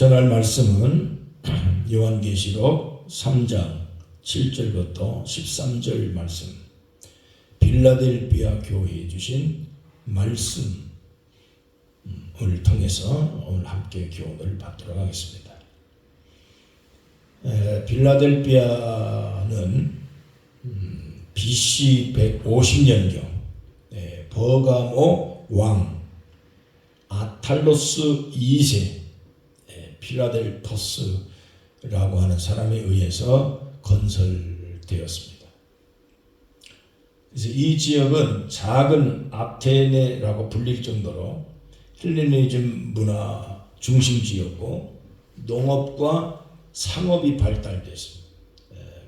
전할 말씀은 요한계시록 3장 7절부터 13절 말씀, 빌라델비아 교회에 주신 말씀을 통해서 오늘 함께 교훈을 받도록 하겠습니다. 빌라델비아는 BC 150년경 버가모 왕 아탈로스 2세 필라델포스라고 하는 사람에 의해서 건설되었습니다. 그래서 이 지역은 작은 아테네라고 불릴 정도로 헬레니즘 문화 중심지였고 농업과 상업이 발달됐습니다.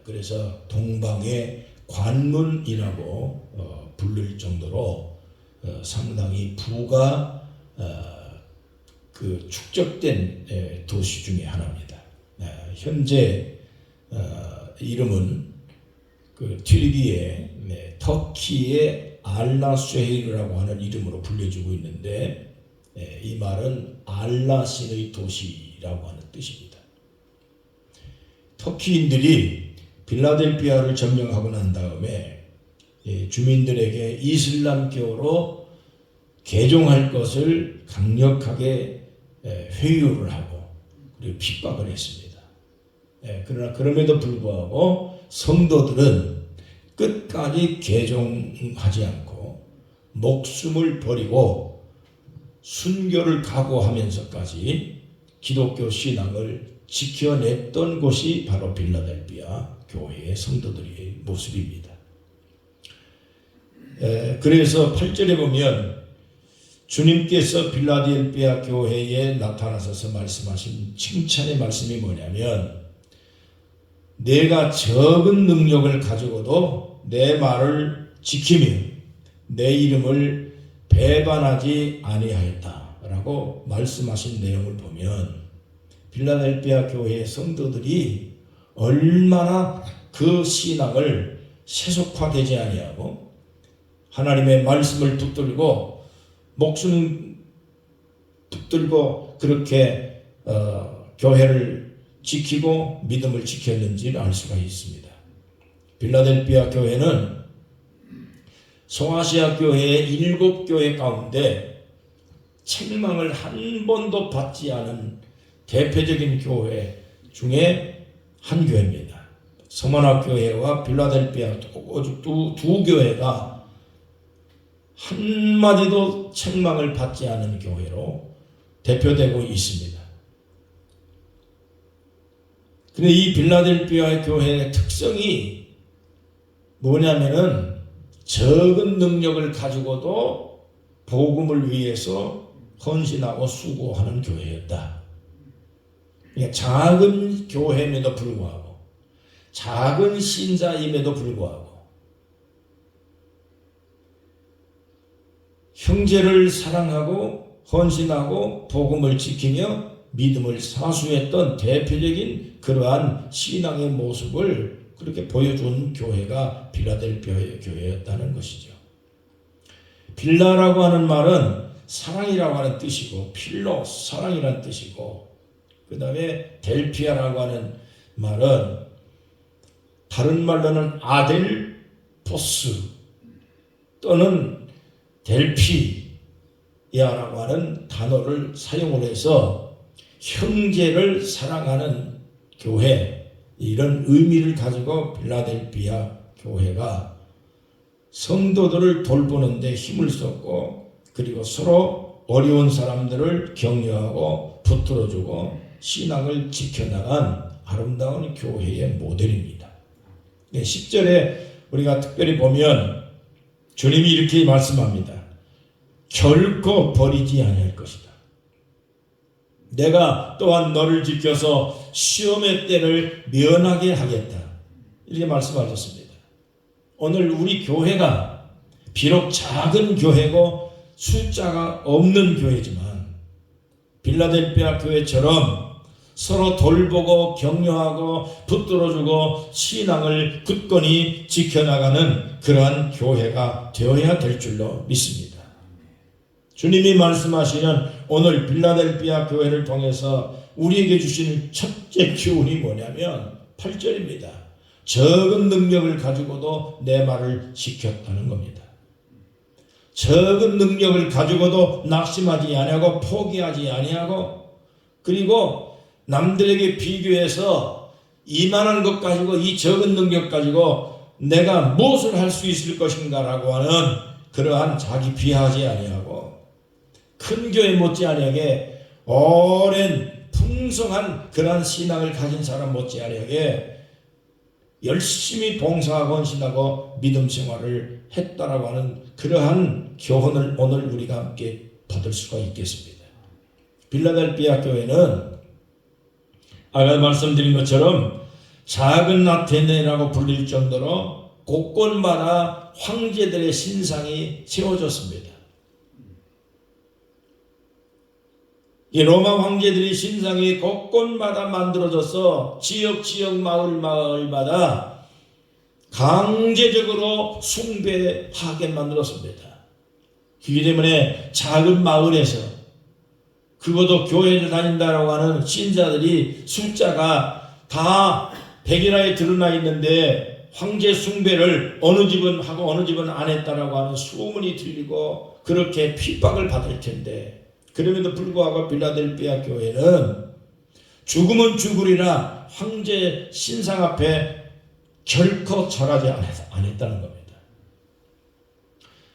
그래서 동방의 관문이라고 부를 정도로 상당히 부가 축적된 도시 중에 하나입니다. 현재 이름은 튀르기에 터키의 알라쉐히르라고 하는 이름으로 불려지고 있는데 이 말은 알라 신의 도시라고 하는 뜻입니다. 터키인들이 빌라델비아를 점령하고 난 다음에 주민들에게 이슬람교로 개종할 것을 강력하게 회유를 하고 그리고 핍박을 했습니다. 그러나 그럼에도 불구하고 성도들은 끝까지 개종하지 않고 목숨을 버리고 순교를 각오하면서까지 기독교 신앙을 지켜냈던 곳이 바로 빌라델비아 교회의 성도들의 모습입니다. 그래서 8절에 보면 주님께서 빌라델비아 교회에 나타나셔서 말씀하신 칭찬의 말씀이 뭐냐면, 내가 적은 능력을 가지고도 내 말을 지키며 내 이름을 배반하지 아니하였다라고 말씀하신 내용을 보면 빌라델비아 교회의 성도들이 얼마나 그 신앙을 세속화되지 아니하고 하나님의 말씀을 붙들고 목숨 붙들고 그렇게 교회를 지키고 믿음을 지켰는지를 알 수가 있습니다. 빌라델비아 교회는 소아시아 교회의 7교회 가운데 책망을 한 번도 받지 않은 대표적인 교회 중에 한 교회입니다. 서머나 교회와 빌라델비아 두 교회가 한마디도 책망을 받지 않은 교회로 대표되고 있습니다. 근데 이 빌라델비아 교회의 특성이 뭐냐면은 적은 능력을 가지고도 복음을 위해서 헌신하고 수고하는 교회였다. 그러니까 작은 교회임에도 불구하고, 작은 신자임에도 불구하고 형제를 사랑하고 헌신하고 복음을 지키며 믿음을 사수했던 대표적인 그러한 신앙의 모습을 그렇게 보여준 교회가 빌라델비아 교회였다는 것이죠. 빌라라고 하는 말은 사랑이라고 하는 뜻이고, 필로 사랑이라는 뜻이고, 그 다음에 델피아라고 하는 말은 다른 말로는 아델포스 또는 델피아라고 하는 단어를 사용을 해서 형제를 사랑하는 교회, 이런 의미를 가지고 빌라델비아 교회가 성도들을 돌보는데 힘을 썼고, 그리고 서로 어려운 사람들을 격려하고 붙들어주고 신앙을 지켜나간 아름다운 교회의 모델입니다. 10절에 우리가 특별히 보면 주님이 이렇게 말씀합니다. 결코 버리지 아니할 것이다. 내가 또한 너를 지켜서 시험의 때를 면하게 하겠다. 이렇게 말씀하셨습니다. 오늘 우리 교회가 비록 작은 교회고 숫자가 없는 교회지만 빌라델비아 교회처럼 서로 돌보고 격려하고 붙들어주고 신앙을 굳건히 지켜나가는 그러한 교회가 되어야 될 줄로 믿습니다. 주님이 말씀하시는 오늘 빌라델비아 교회를 통해서 우리에게 주시는 첫째 교훈이 뭐냐면 8절입니다. 적은 능력을 가지고도 내 말을 지켰다는 겁니다. 적은 능력을 가지고도 낙심하지 아니하고 포기하지 아니하고, 그리고 남들에게 비교해서 이만한 것 가지고, 이 적은 능력 가지고 내가 무엇을 할 수 있을 것인가 라고 하는 그러한 자기 비하하지 아니하고, 큰 교회 못지아니하게 오랜 풍성한 그러한 신앙을 가진 사람 못지아니하게 열심히 봉사하고 헌신하고 믿음 생활을 했다라고 하는 그러한 교훈을 오늘 우리가 함께 받을 수가 있겠습니다. 빌라델비아 교회는 아까 말씀드린 것처럼 작은 아테네라고 불릴 정도로 곳곳마다 황제들의 신상이 세워졌습니다. 이 로마 황제들이 신상이 곳곳마다 만들어져서 지역 마을마다 강제적으로 숭배하게 만들었습니다. 그렇기 때문에 작은 마을에서, 그것도 교회를 다닌다라고 하는 신자들이 숫자가 다 100이나 드러나 있는데 황제 숭배를 어느 집은 하고 어느 집은 안 했다라고 하는 소문이 들리고 그렇게 핍박을 받을 텐데, 그럼에도 불구하고 빌라델비아 교회는 죽으면 죽으리라 황제 신상 앞에 결코 절하지 않았다는 겁니다.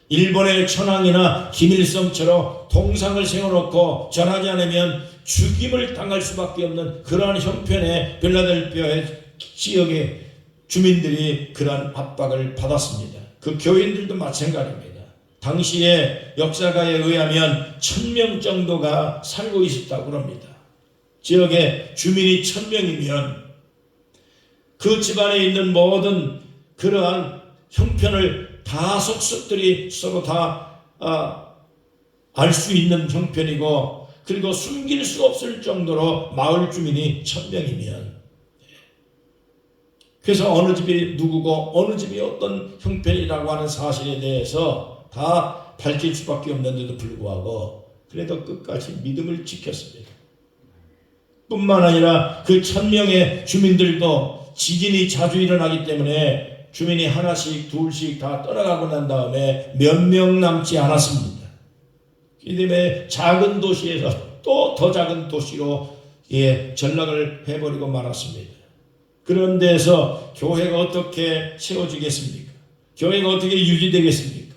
일본의 천황이나 김일성처럼 동상을 세워놓고 절하지 않으면 죽임을 당할 수밖에 없는 그러한 형편에 빌라델비아의 지역의 주민들이 그러한 압박을 받았습니다. 그 교인들도 마찬가지입니다. 당시의 역사가에 의하면 1000명 정도가 살고 있었다고 합니다. 지역에 주민이 1000명이면 그 집안에 있는 모든 그러한 형편을 다 속속들이 서로 다 알 수 있는 형편이고, 그리고 숨길 수 없을 정도로 마을 주민이 1000명이면, 그래서 어느 집이 누구고 어느 집이 어떤 형편이라고 하는 사실에 대해서 다 밝힐 수밖에 없는데도 불구하고 그래도 끝까지 믿음을 지켰습니다. 뿐만 아니라 그 1000명의 주민들도 지진이 자주 일어나기 때문에 주민이 하나씩 둘씩 다 떠나가고 난 다음에 몇 명 남지 않았습니다. 그 때문에 작은 도시에서 또 더 작은 도시로 전락을 해버리고 말았습니다. 그런 데서 교회가 어떻게 세워지겠습니까? 교회가 어떻게 유지되겠습니까?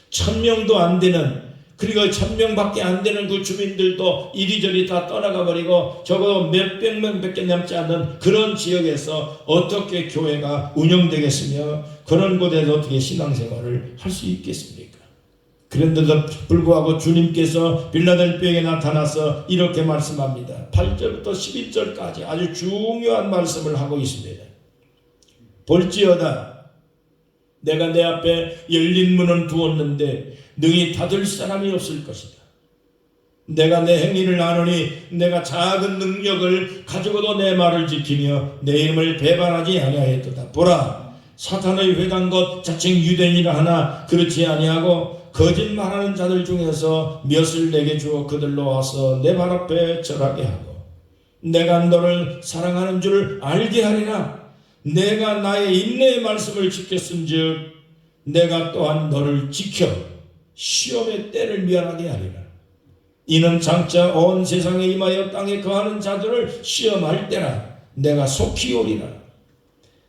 1000명도 안 되는, 그리고 1000명밖에 안 되는 그 주민들도 이리저리 다 떠나가 버리고 적어도 몇백 명밖에 남지 않는 그런 지역에서 어떻게 교회가 운영되겠으며 그런 곳에서 어떻게 신앙생활을 할 수 있겠습니까? 그런데도 불구하고 주님께서 빌라델비아에 나타나서 이렇게 말씀합니다. 8절부터 11절까지 아주 중요한 말씀을 하고 있습니다. 볼지어다 내가 내 앞에 열린 문을 두었는데 능히 닫을 사람이 없을 것이다. 내가 내 행위를 아노니 내가 작은 능력을 가지고도 내 말을 지키며 내 이름을 배반하지 아니하였도다. 보라, 사탄의 회당 것 자칭 유대인이라 하나 그렇지 아니하고 거짓말하는 자들 중에서 몇을 내게 주어 그들로 와서 내 발 앞에 절하게 하고 내가 너를 사랑하는 줄 알게 하리라. 내가 나의 인내의 말씀을 지켰은즉 내가 또한 너를 지켜 시험의 때를 면하게 하리라. 이는 장차 온 세상에 임하여 땅에 거하는 자들을 시험할 때라. 내가 속히 오리라.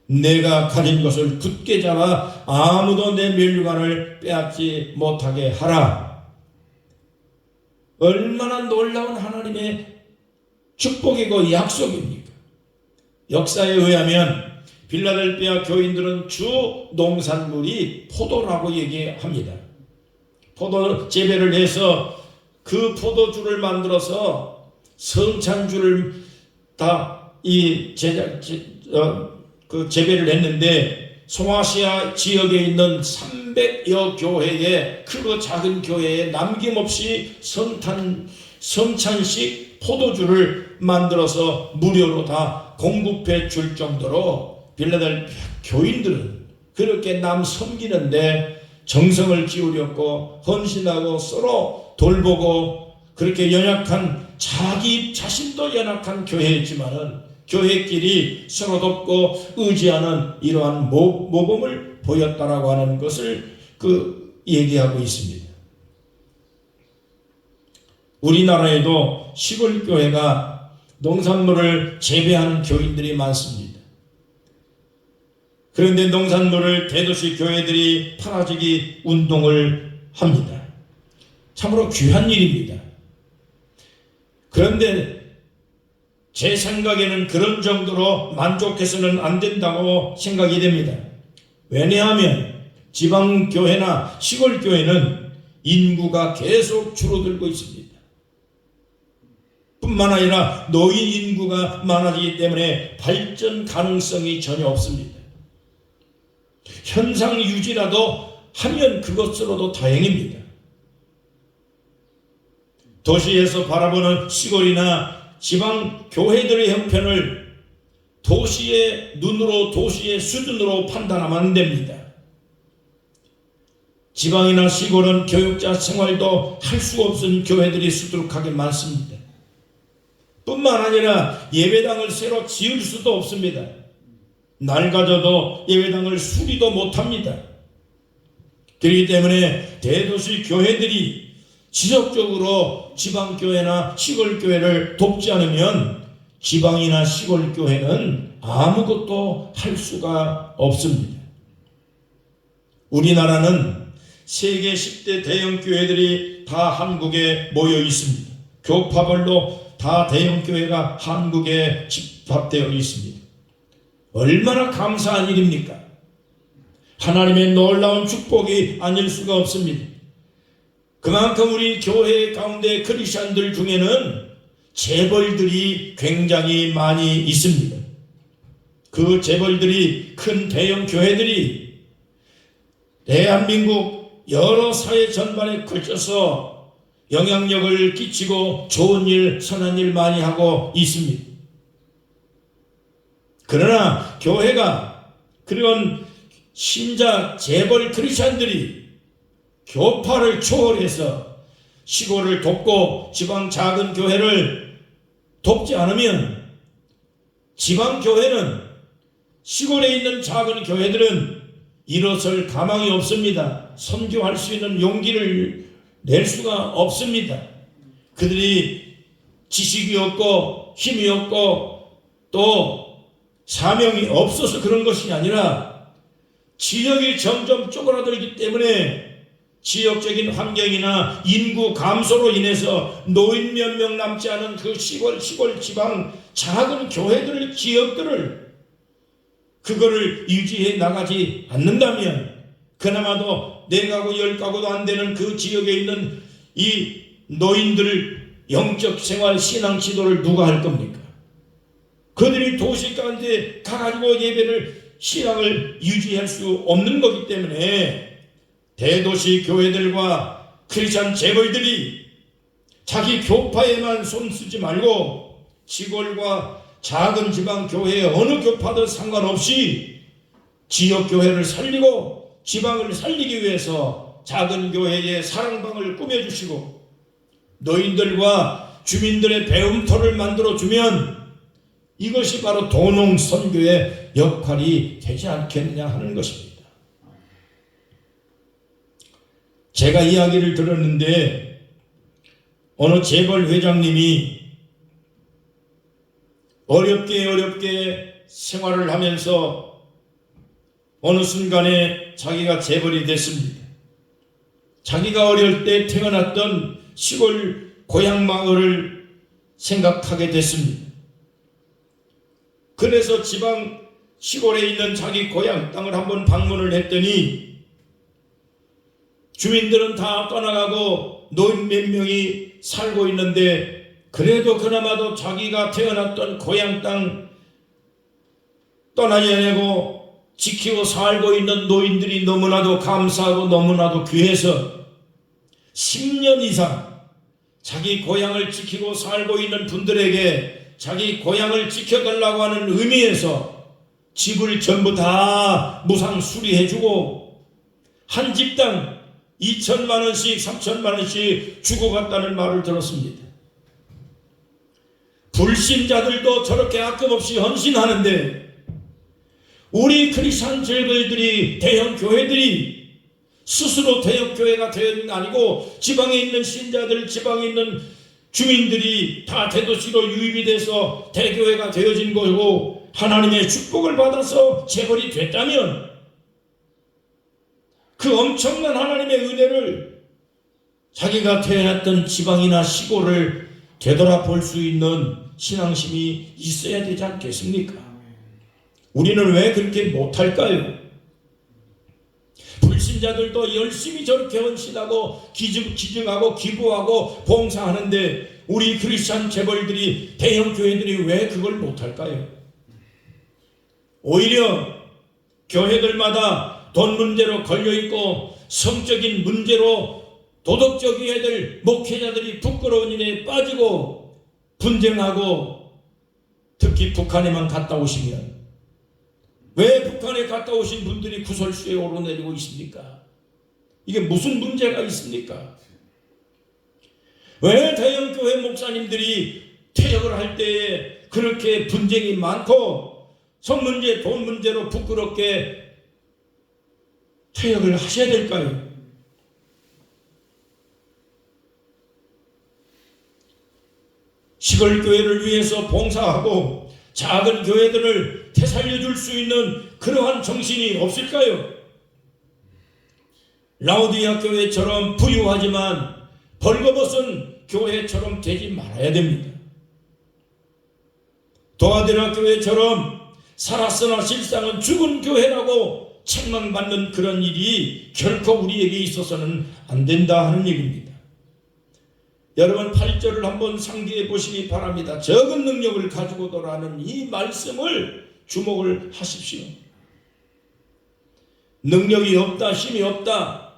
내가 가진 것을 굳게 잡아 아무도 내 멸류관을 빼앗지 못하게 하라. 얼마나 놀라운 하나님의 축복이고 약속입니까? 역사에 의하면 빌라델비아 교인들은 주 농산물이 포도라고 얘기합니다. 포도 재배를 해서 그 포도주를 만들어서 성찬주를 다 재배를 했는데 소아시아 지역에 있는 300여 교회에 크고 작은 교회에 남김없이 성찬식 포도주를 만들어서 무료로 다 공급해 줄 정도로 빌라델비아 교인들은 그렇게 남 섬기는데 정성을 기울였고 헌신하고 서로 돌보고 그렇게 연약한 자기 자신도 연약한 교회였지만은 교회끼리 서로 돕고 의지하는 이러한 모범을 보였다라고 하는 것을 얘기하고 있습니다. 우리나라에도 시골 교회가 농산물을 재배하는 교인들이 많습니다. 그런데 농산물을 대도시 교회들이 팔아주기 운동을 합니다. 참으로 귀한 일입니다. 그런데 제 생각에는 그런 정도로 만족해서는 안 된다고 생각이 됩니다. 왜냐하면 지방교회나 시골교회는 인구가 계속 줄어들고 있습니다. 뿐만 아니라 노인 인구가 많아지기 때문에 발전 가능성이 전혀 없습니다. 현상 유지라도 하면 그것으로도 다행입니다. 도시에서 바라보는 시골이나 지방 교회들의 형편을 도시의 눈으로 도시의 수준으로 판단하면 안 됩니다. 지방이나 시골은 교육자 생활도 할 수 없은 교회들이 수두룩하게 많습니다. 뿐만 아니라 예배당을 새로 지을 수도 없습니다. 낡아져도 예배당을 수리도 못합니다. 그렇기 때문에 대도시 교회들이 지속적으로 지방교회나 시골교회를 돕지 않으면 지방이나 시골교회는 아무것도 할 수가 없습니다. 우리나라는 세계 10대 대형교회들이 다 한국에 모여 있습니다. 교파별로 다 대형교회가 한국에 집합되어 있습니다. 얼마나 감사한 일입니까? 하나님의 놀라운 축복이 아닐 수가 없습니다. 그만큼 우리 교회 가운데 크리스천들 중에는 재벌들이 굉장히 많이 있습니다. 그 재벌들이 큰 대형 교회들이 대한민국 여러 사회 전반에 걸쳐서 영향력을 끼치고 좋은 일, 선한 일 많이 하고 있습니다. 그러나 교회가 그런 신자 재벌 크리스천들이 교파를 초월해서 시골을 돕고 지방 작은 교회를 돕지 않으면 지방 교회는 시골에 있는 작은 교회들은 일어설 가망이 없습니다. 선교할 수 있는 용기를 낼 수가 없습니다. 그들이 지식이 없고 힘이 없고 또 사명이 없어서 그런 것이 아니라 지역이 점점 쪼그라들기 때문에 지역적인 환경이나 인구 감소로 인해서 노인 몇 명 남지 않은 그 시골 지방 작은 교회들 지역들을 그거를 유지해 나가지 않는다면 그나마도 4가구 10가구도 안 되는 그 지역에 있는 이 노인들 영적 생활 신앙 지도를 누가 할 겁니까? 그들이 도시 가운데 가가지고 예배를 신앙을 유지할 수 없는 거기 때문에 대도시 교회들과 크리스천 재벌들이 자기 교파에만 손쓰지 말고 시골과 작은 지방 교회 어느 교파도 상관없이 지역 교회를 살리고 지방을 살리기 위해서 작은 교회에 사랑방을 꾸며주시고 노인들과 주민들의 배움터를 만들어주면 이것이 바로 도농선교의 역할이 되지 않겠느냐 하는 것입니다. 제가 이야기를 들었는데 어느 재벌 회장님이 어렵게 생활을 하면서 어느 순간에 자기가 재벌이 됐습니다. 자기가 어릴 때 태어났던 시골 고향 마을을 생각하게 됐습니다. 그래서 지방 시골에 있는 자기 고향 땅을 한번 방문을 했더니 주민들은 다 떠나가고 노인 몇 명이 살고 있는데 그래도 그나마도 자기가 태어났던 고향 땅 떠나지 않고 지키고 살고 있는 노인들이 너무나도 감사하고 너무나도 귀해서 10년 이상 자기 고향을 지키고 살고 있는 분들에게 자기 고향을 지켜달라고 하는 의미에서 집을 전부 다 무상 수리해주고 한 집당 2천만 원씩 3천만 원씩 주고 갔다는 말을 들었습니다. 불신자들도 저렇게 아낌없이 헌신하는데 우리 크리스천 제자들이 대형 교회들이 스스로 대형 교회가 되는 게 아니고 지방에 있는 신자들, 지방에 있는 주민들이 다 대도시로 유입이 돼서 대교회가 되어진 거고 하나님의 축복을 받아서 재벌이 됐다면 그 엄청난 하나님의 은혜를 자기가 태어났던 지방이나 시골을 되돌아볼 수 있는 신앙심이 있어야 되지 않겠습니까? 우리는 왜 그렇게 못할까요? 불신자들도 열심히 저렇게 헌신하고 기증하고 기부하고 봉사하는데 우리 크리스찬 재벌들이 대형 교회들이 왜 그걸 못할까요? 오히려 교회들마다 돈 문제로 걸려있고 성적인 문제로 도덕적이어야 될 목회자들이 부끄러운 일에 빠지고 분쟁하고 특히 북한에만 갔다 오시면 왜 북한에 갔다 오신 분들이 구설수에 오르내리고 있습니까? 이게 무슨 문제가 있습니까? 왜 대형교회 목사님들이 퇴역을 할 때에 그렇게 분쟁이 많고 성 문제, 돈 문제로 부끄럽게 퇴역을 하셔야 될까요? 시골 교회를 위해서 봉사하고 작은 교회들을 되살려줄 수 있는 그러한 정신이 없을까요? 라오디아 교회처럼 부유하지만 벌거벗은 교회처럼 되지 말아야 됩니다. 도아디라 교회처럼 살았으나 실상은 죽은 교회라고 책망받는 그런 일이 결코 우리에게 있어서는 안 된다 하는 얘기입니다. 여러분 8절을 한번 상기해 보시기 바랍니다. 적은 능력을 가지고도라는 이 말씀을 주목을 하십시오. 능력이 없다, 힘이 없다,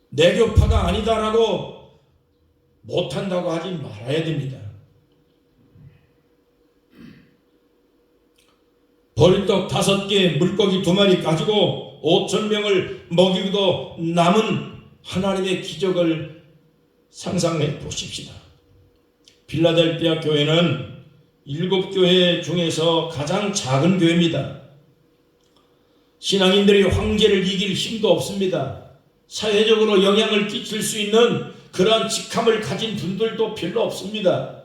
내교파가 아니다라고 못한다고 하지 말아야 됩니다. 벌떡 5개, 물고기 2마리 가지고 5,000명을 먹이고도 남은 하나님의 기적을 상상해 보십시다. 필라델피아 교회는 7교회 중에서 가장 작은 교회입니다. 신앙인들이 황제를 이길 힘도 없습니다. 사회적으로 영향을 끼칠 수 있는 그러한 직함을 가진 분들도 별로 없습니다.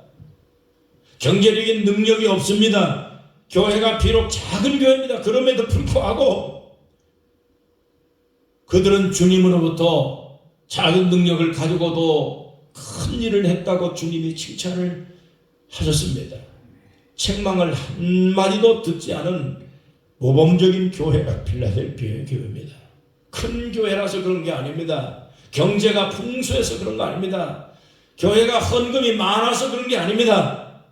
경제적인 능력이 없습니다. 교회가 비록 작은 교회입니다. 그럼에도 불구하고 그들은 주님으로부터 작은 능력을 가지고도 큰 일을 했다고 주님이 칭찬을 하셨습니다. 책망을 한마디도 듣지 않은 모범적인 교회가 필라델피아 교회입니다. 큰 교회라서 그런 게 아닙니다. 경제가 풍수해서 그런 거 아닙니다. 교회가 헌금이 많아서 그런 게 아닙니다.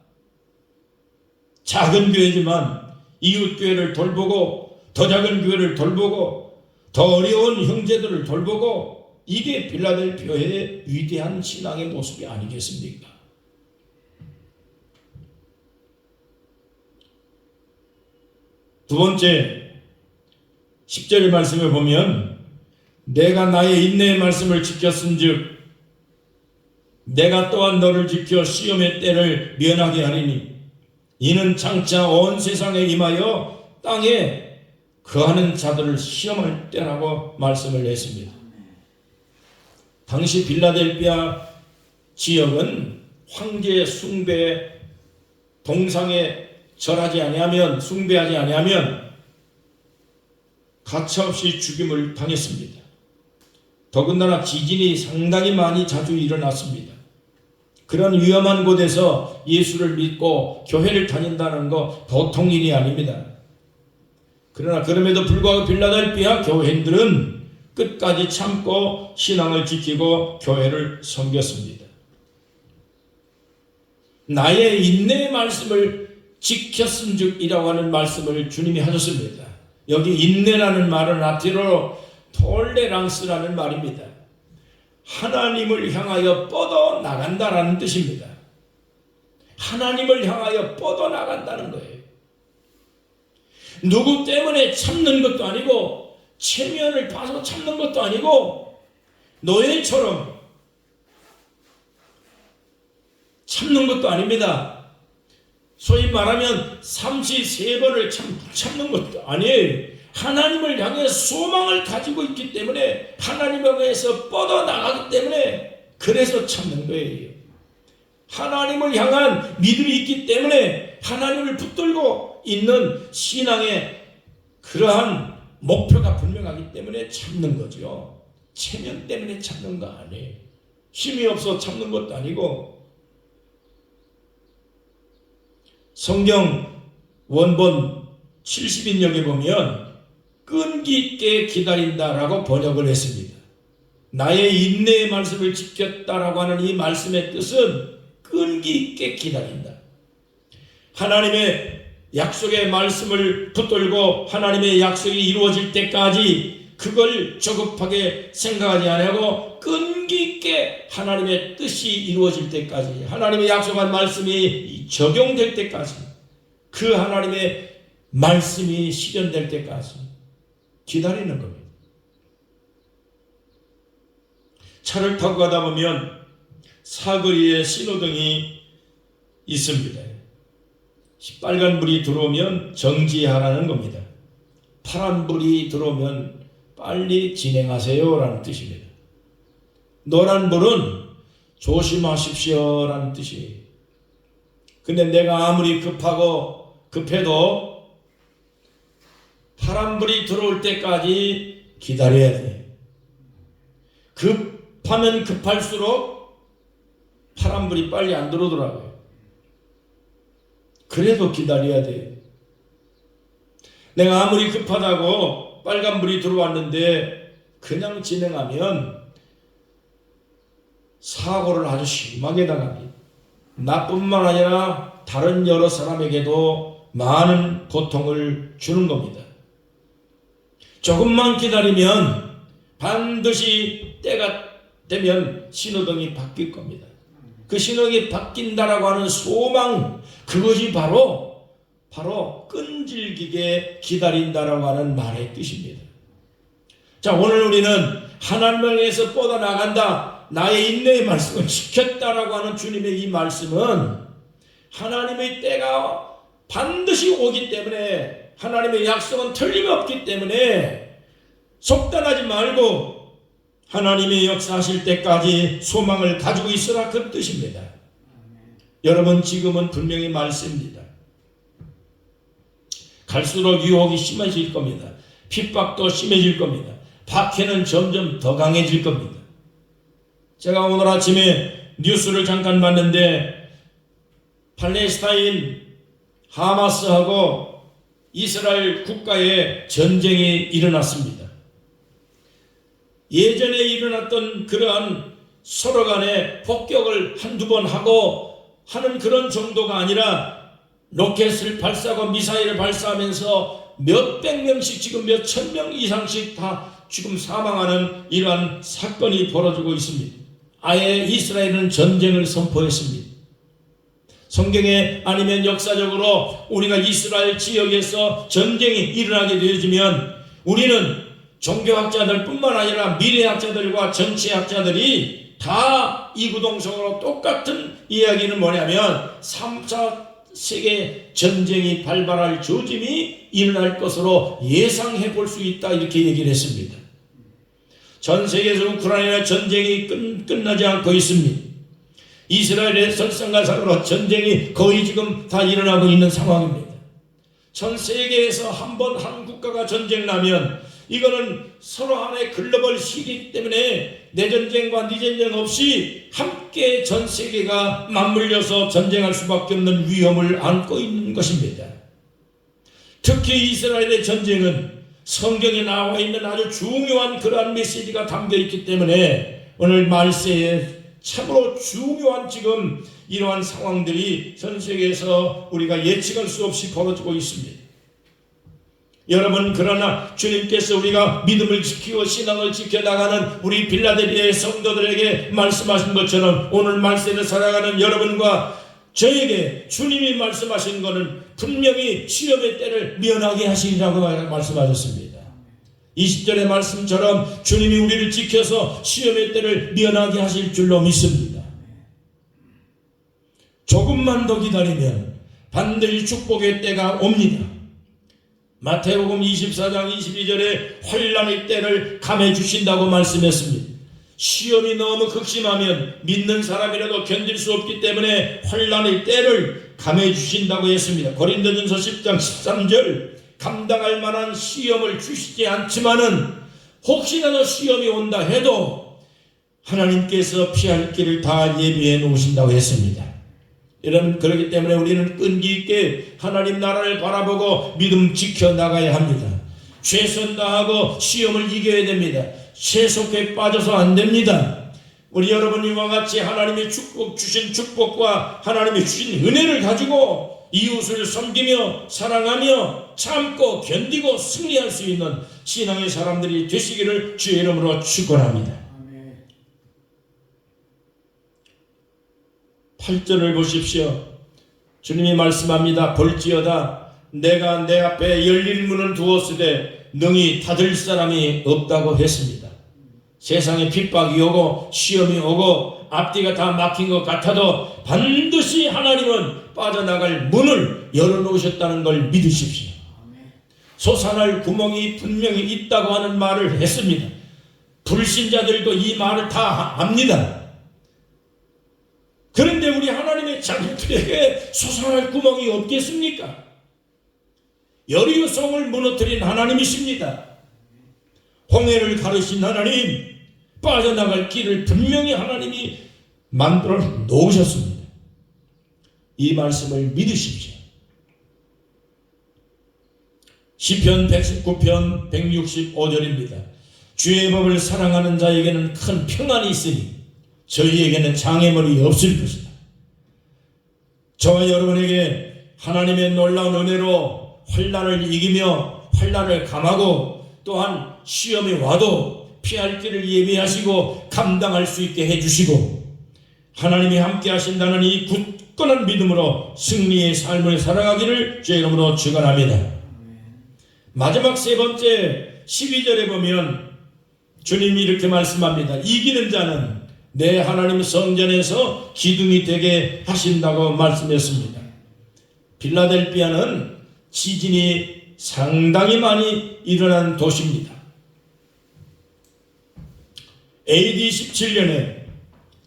작은 교회지만 이웃교회를 돌보고 더 작은 교회를 돌보고 더 어려운 형제들을 돌보고 이게 필라델피아의 위대한 신앙의 모습이 아니겠습니까? 두 번째 10절의 말씀을 보면 내가 나의 인내의 말씀을 지켰은즉 내가 또한 너를 지켜 시험의 때를 면하게 하리니 이는 장차 온 세상에 임하여 땅에 거하는 자들을 시험할 때라고 말씀을 했습니다. 당시 빌라델피아 지역은 황제 숭배 동상에 절하지 아니하면 숭배하지 아니하면 가차없이 죽임을 당했습니다. 더군다나 지진이 상당히 많이 자주 일어났습니다. 그런 위험한 곳에서 예수를 믿고 교회를 다닌다는 거 보통 일이 아닙니다. 그러나 그럼에도 불구하고 빌라델피아 교회인들은 끝까지 참고 신앙을 지키고 교회를 섬겼습니다. 나의 인내의 말씀을 지켰은즉이라고 하는 말씀을 주님이 하셨습니다. 여기 인내라는 말은 라틴어로 톨레랑스라는 말입니다. 하나님을 향하여 뻗어나간다라는 뜻입니다. 하나님을 향하여 뻗어나간다는 거예요. 누구 때문에 참는 것도 아니고 체면을 봐서 참는 것도 아니고 노예처럼 참는 것도 아닙니다. 소위 말하면 33번을 참는 것도 아니에요. 하나님을 향해 소망을 가지고 있기 때문에, 하나님을 향해서 뻗어나가기 때문에 그래서 참는 거예요. 하나님을 향한 믿음이 있기 때문에 하나님을 붙들고 있는 신앙의 그러한 목표가 분명하기 때문에 참는 거죠. 체면 때문에 참는 거 아니에요. 힘이 없어 참는 것도 아니고. 성경 원본 70인역에 보면 끈기 있게 기다린다라고 번역을 했습니다. 나의 인내의 말씀을 지켰다라고 하는 이 말씀의 뜻은 끈기 있게 기다린다. 하나님의 약속의 말씀을 붙들고 하나님의 약속이 이루어질 때까지 그걸 조급하게 생각하지 않고 끈기 있게 하나님의 뜻이 이루어질 때까지, 하나님의 약속한 말씀이 적용될 때까지, 그 하나님의 말씀이 실현될 때까지 기다리는 겁니다. 차를 타고 가다 보면 사거리에 신호등이 있습니다. 빨간불이 들어오면 정지하라는 겁니다. 파란불이 들어오면 빨리 진행하세요 라는 뜻입니다. 노란불은 조심하십시오 라는 뜻이에요. 근데 내가 아무리 급해도 파란불이 들어올 때까지 기다려야 돼요. 급하면 급할수록 파란불이 빨리 안 들어오더라고요. 그래도 기다려야 돼요. 내가 아무리 급하다고 빨간불이 들어왔는데 그냥 진행하면 사고를 아주 심하게 당합니다. 나뿐만 아니라 다른 여러 사람에게도 많은 고통을 주는 겁니다. 조금만 기다리면 반드시 때가 되면 신호등이 바뀔 겁니다. 그 신호등이 바뀐다라고 하는 소망, 그것이 바로 끈질기게 기다린다라고 하는 말의 뜻입니다. 자, 오늘 우리는 하나님을 위해서 뻗어나간다, 나의 인내의 말씀을 지켰다라고 하는 주님의 이 말씀은 하나님의 때가 반드시 오기 때문에, 하나님의 약속은 틀림없기 때문에 속단하지 말고 하나님의 역사하실 때까지 소망을 가지고 있으라, 그 뜻입니다. 여러분, 지금은 분명히 말씀입니다. 갈수록 유혹이 심해질 겁니다. 핍박도 심해질 겁니다. 박해는 점점 더 강해질 겁니다. 제가 오늘 아침에 뉴스를 잠깐 봤는데 팔레스타인 하마스하고 이스라엘 국가의 전쟁이 일어났습니다. 예전에 일어났던 그러한 서로 간의 폭격을 한두 번 하고 하는 그런 정도가 아니라 로켓을 발사하고 미사일을 발사하면서 몇백 명씩, 지금 몇천 명 이상씩 다 지금 사망하는 이러한 사건이 벌어지고 있습니다. 아예 이스라엘은 전쟁을 선포했습니다. 성경에 아니면 역사적으로 우리가 이스라엘 지역에서 전쟁이 일어나게 되어지면 우리는 종교학자들 뿐만 아니라 미래학자들과 정치학자들이 다 이구동성으로 똑같은 이야기는 뭐냐면 3차 세계 전쟁이 발발할 조짐이 일어날 것으로 예상해 볼 수 있다, 이렇게 얘기를 했습니다. 전 세계에서 우크라이나 전쟁이 끝나지 않고 있습니다. 이스라엘의 설상가상으로 전쟁이 거의 지금 다 일어나고 있는 상황입니다. 전 세계에서 한 국가가 전쟁 나면 이거는 서로 하나의 글로벌 시기 때문에 내 전쟁과 네 전쟁 없이 함께 전 세계가 맞물려서 전쟁할 수밖에 없는 위험을 안고 있는 것입니다. 특히 이스라엘의 전쟁은 성경에 나와 있는 아주 중요한 그러한 메시지가 담겨 있기 때문에 오늘 말세에 참으로 중요한 지금 이러한 상황들이 전 세계에서 우리가 예측할 수 없이 벌어지고 있습니다. 여러분, 그러나 주님께서 우리가 믿음을 지키고 신앙을 지켜나가는 우리 빌라델비아의 성도들에게 말씀하신 것처럼 오늘 말세를 살아가는 여러분과 저에게 주님이 말씀하신 것은 분명히 시험의 때를 면하게 하시리라고 말씀하셨습니다. 20절의 말씀처럼 주님이 우리를 지켜서 시험의 때를 면하게 하실 줄로 믿습니다. 조금만 더 기다리면 반드시 축복의 때가 옵니다. 마태복음 24장 22절에 환난의 때를 감해 주신다고 말씀했습니다. 시험이 너무 극심하면 믿는 사람이라도 견딜 수 없기 때문에 환난의 때를 감해 주신다고 했습니다. 고린도전서 10장 13절 감당할 만한 시험을 주시지 않지만은 혹시라도 시험이 온다 해도 하나님께서 피할 길을 다 예비해 놓으신다고 했습니다. 여러분, 그렇기 때문에 우리는 끈기 있게 하나님 나라를 바라보고 믿음 지켜나가야 합니다. 최선 다하고 시험을 이겨야 됩니다. 세속에 빠져서 안 됩니다. 우리 여러분과 같이 하나님의 주신 축복과 하나님의 주신 은혜를 가지고 이웃을 섬기며 사랑하며 참고 견디고 승리할 수 있는 신앙의 사람들이 되시기를 주의 이름으로 축원합니다. 8절을 보십시오. 주님이 말씀합니다. 볼지어다 내가 내 앞에 열린 문을 두었으되 능히 닫을 사람이 없다고 했습니다. 세상에 핍박이 오고 시험이 오고 앞뒤가 다 막힌 것 같아도 반드시 하나님은 빠져나갈 문을 열어놓으셨다는 걸 믿으십시오. 솟아날 구멍이 분명히 있다고 하는 말을 했습니다. 불신자들도 이 말을 다 압니다. 그런데 우리 하나님의 자녀들에게 솟아날 구멍이 없겠습니까? 여리고성을 무너뜨린 하나님이십니다. 홍해를 가르신 하나님, 빠져나갈 길을 분명히 하나님이 만들어 놓으셨습니다. 이 말씀을 믿으십시오. 시편 119편 165절입니다. 주의 법을 사랑하는 자에게는 큰 평안이 있으니 저희에게는 장애물이 없을 것이다. 저와 여러분에게 하나님의 놀라운 은혜로 환난을 이기며 환난을 감하고 또한 시험이 와도 피할 길을 예비하시고 감당할 수 있게 해주시고 하나님이 함께 하신다는 이 굳건한 믿음으로 승리의 삶을 살아가기를 주의 이름으로 축원합니다. 마지막 세 번째 12절에 보면 주님이 이렇게 말씀합니다. 이기는 자는 내 하나님 성전에서 기둥이 되게 하신다고 말씀했습니다. 빌라델피아는 지진이 상당히 많이 일어난 도시입니다. AD 17년에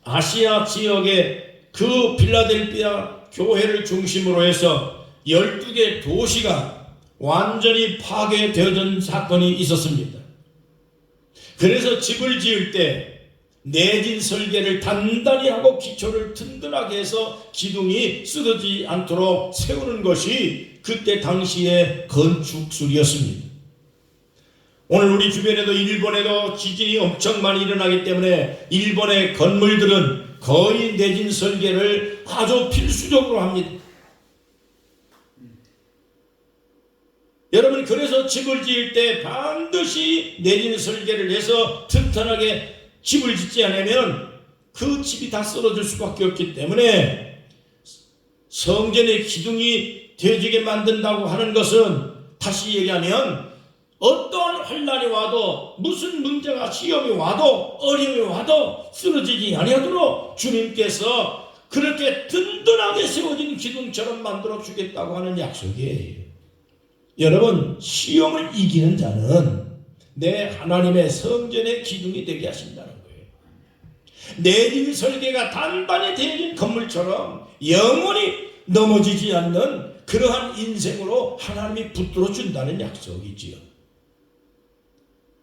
아시아 지역의 그 필라델피아 교회를 중심으로 해서 12개 도시가 완전히 파괴되어진 사건이 있었습니다. 그래서 집을 지을 때 내진 설계를 단단히 하고 기초를 든든하게 해서 기둥이 쓰러지지 않도록 세우는 것이 그때 당시의 건축술이었습니다. 오늘 우리 주변에도 일본에도 지진이 엄청 많이 일어나기 때문에 일본의 건물들은 거의 내진 설계를 아주 필수적으로 합니다. 여러분, 그래서 집을 지을 때 반드시 내진 설계를 해서 튼튼하게 집을 짓지 않으면 그 집이 다 쓰러질 수밖에 없기 때문에 성전의 기둥이 되어지게 만든다고 하는 것은 다시 얘기하면 어떠한 환난이 와도 무슨 문제가 시험이 와도 어려움이 와도 쓰러지지 아니하도록 주님께서 그렇게 든든하게 세워진 기둥처럼 만들어 주겠다고 하는 약속이에요. 여러분, 시험을 이기는 자는 내 하나님의 성전의 기둥이 되게 하신다는 거예요. 내진 설계가 단단히 되어진 건물처럼 영원히 넘어지지 않는 그러한 인생으로 하나님이 붙들어 준다는 약속이지요.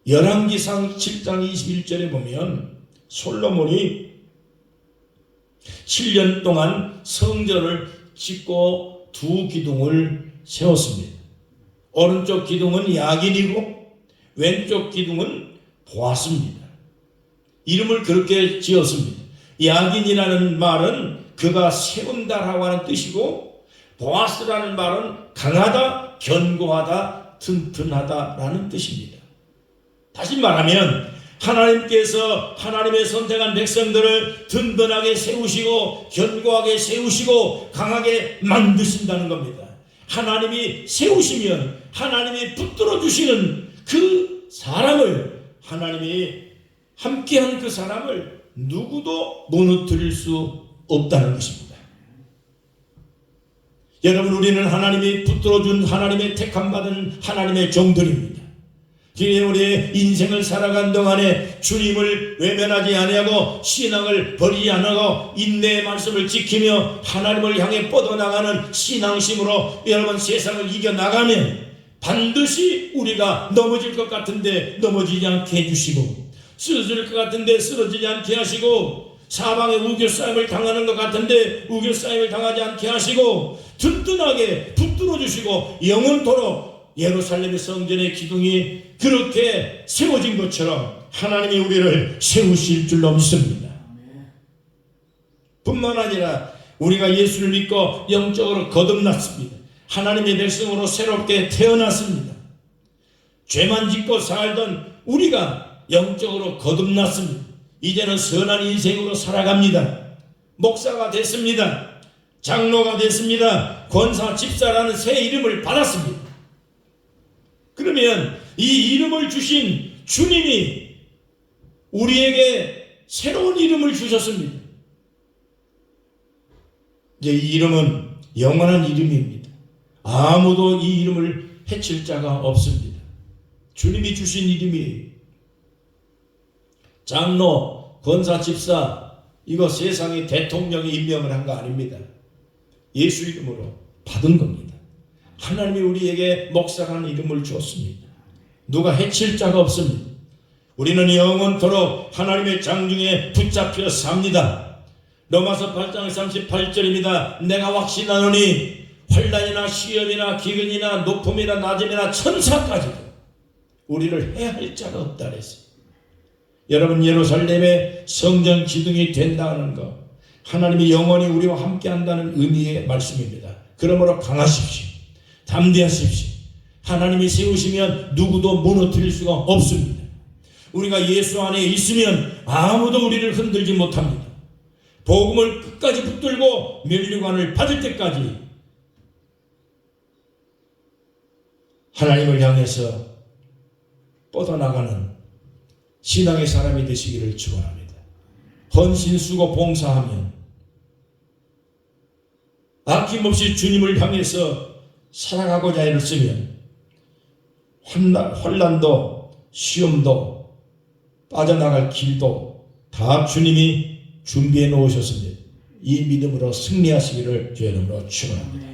열왕기상 7장 21절에 보면 솔로몬이 7년 동안 성전을 짓고 두 기둥을 세웠습니다. 오른쪽 기둥은 야긴이고 왼쪽 기둥은 보아스입니다. 이름을 그렇게 지었습니다. 야긴이라는 말은 그가 세운다라고 하는 뜻이고 보아스라는 말은 강하다, 견고하다, 튼튼하다라는 뜻입니다. 다시 말하면 하나님께서 하나님의 선택한 백성들을 든든하게 세우시고 견고하게 세우시고 강하게 만드신다는 겁니다. 하나님이 세우시면 하나님이 붙들어 주시는 그 사람을 하나님이 함께한 그 사람을 누구도 무너뜨릴 수 없다는 것입니다. 여러분, 우리는 하나님이 붙들어준 하나님의 택함받은 하나님의 종들입니다. 우리의 인생을 살아간 동안에 주님을 외면하지 아니하고 신앙을 버리지 않고 인내의 말씀을 지키며 하나님을 향해 뻗어나가는 신앙심으로 여러분 세상을 이겨나가면 반드시 우리가 넘어질 것 같은데 넘어지지 않게 해주시고, 쓰러질 것 같은데 쓰러지지 않게 하시고, 사방에 우겨싸임을 당하는 것 같은데 우겨싸임을 당하지 않게 하시고, 든든하게 붙들어 주시고, 영원토록 예루살렘의 성전의 기둥이 그렇게 세워진 것처럼 하나님이 우리를 세우실 줄로 믿습니다. 뿐만 아니라 우리가 예수를 믿고 영적으로 거듭났습니다. 하나님의 백성으로 새롭게 태어났습니다. 죄만 짓고 살던 우리가 영적으로 거듭났습니다. 이제는 선한 인생으로 살아갑니다. 목사가 됐습니다. 장로가 됐습니다. 권사, 집사라는 새 이름을 받았습니다. 그러면 이 이름을 주신 주님이 우리에게 새로운 이름을 주셨습니다. 이제 이 이름은 영원한 이름입니다. 아무도 이 이름을 해칠 자가 없습니다. 주님이 주신 이름이에요. 장로, 권사, 집사, 이거 세상의 대통령이 임명을 한 거 아닙니다. 예수 이름으로 받은 겁니다. 하나님이 우리에게 목사라는 이름을 주었습니다. 누가 해칠 자가 없습니다. 우리는 영원토록 하나님의 장중에 붙잡혀 삽니다. 로마서 8장 38절입니다. 내가 확신하노니 환난이나 시험이나 기근이나 높음이나 낮음이나 천사까지도 우리를 해할 자가 없다 그랬어요. 여러분, 예루살렘의 성전 기둥이 된다는 것, 하나님이 영원히 우리와 함께 한다는 의미의 말씀입니다. 그러므로 강하십시오. 담대하십시오. 하나님이 세우시면 누구도 무너뜨릴 수가 없습니다. 우리가 예수 안에 있으면 아무도 우리를 흔들지 못합니다. 복음을 끝까지 붙들고 면류관을 받을 때까지 하나님을 향해서 뻗어나가는 신앙의 사람이 되시기를 축원합니다. 헌신수고 봉사하면 아낌없이 주님을 향해서 살아가고자 애를 쓰면 환난도 시험도 빠져나갈 길도 다 주님이 준비해 놓으셨습니다. 이 믿음으로 승리하시기를 주의 이름으로 축원합니다.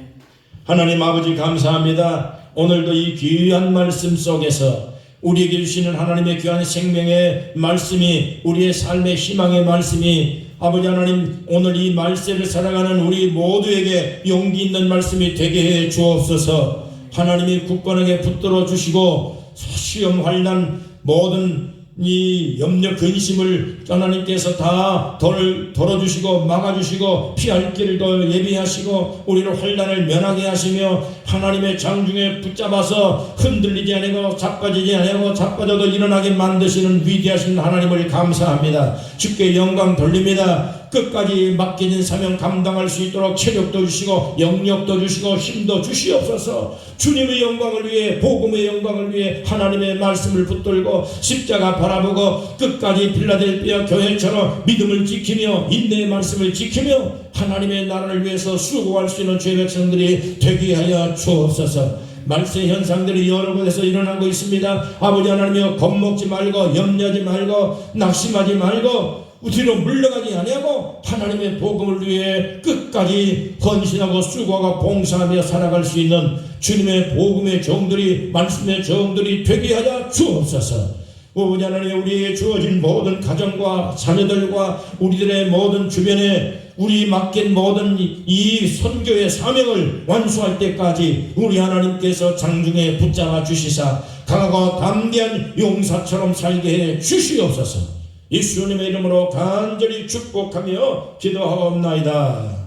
하나님 아버지, 감사합니다. 오늘도 이 귀한 말씀 속에서 우리에게 주시는 하나님의 귀한 생명의 말씀이, 우리의 삶의 희망의 말씀이, 아버지 하나님, 오늘 이 말씀을 살아가는 우리 모두에게 용기 있는 말씀이 되게 해 주옵소서. 하나님이 굳건하게 붙들어 주시고 시험, 환난, 모든 이 염려, 근심을 하나님께서 다 덜어주시고 막아주시고 피할 길도 예비하시고 우리를 환난을 면하게 하시며 하나님의 장중에 붙잡아서 흔들리지 아니고 자빠지지 아니고 자빠져도 일어나게 만드시는 위대하신 하나님을 감사합니다. 주께 영광 돌립니다. 끝까지 맡겨진 사명 감당할 수 있도록 체력도 주시고 영력도 주시고 힘도 주시옵소서. 주님의 영광을 위해, 복음의 영광을 위해 하나님의 말씀을 붙들고 십자가 바라보고 끝까지 필라델피아 교회처럼 믿음을 지키며 인내의 말씀을 지키며 하나님의 나라를 위해서 수고할 수 있는 주의 백성들이 되게 하여 주옵소서. 말세 현상들이 여러 곳에서 일어나고 있습니다. 아버지 하나님이여, 겁먹지 말고 염려하지 말고 낙심하지 말고 뒤로 물러가지 아니하고 하나님의 복음을 위해 끝까지 헌신하고 수고하고 봉사하며 살아갈 수 있는 주님의 복음의 종들이, 말씀의 종들이 되게 하여 주옵소서. 아버지 하나님, 우리에게 주어진 모든 가정과 자녀들과 우리들의 모든 주변에 우리 맡긴 모든 이 선교의 사명을 완수할 때까지 우리 하나님께서 장중에 붙잡아 주시사 강하고 담대한 용사처럼 살게 해 주시옵소서. 예수님의 이름으로 간절히 축복하며 기도하옵나이다.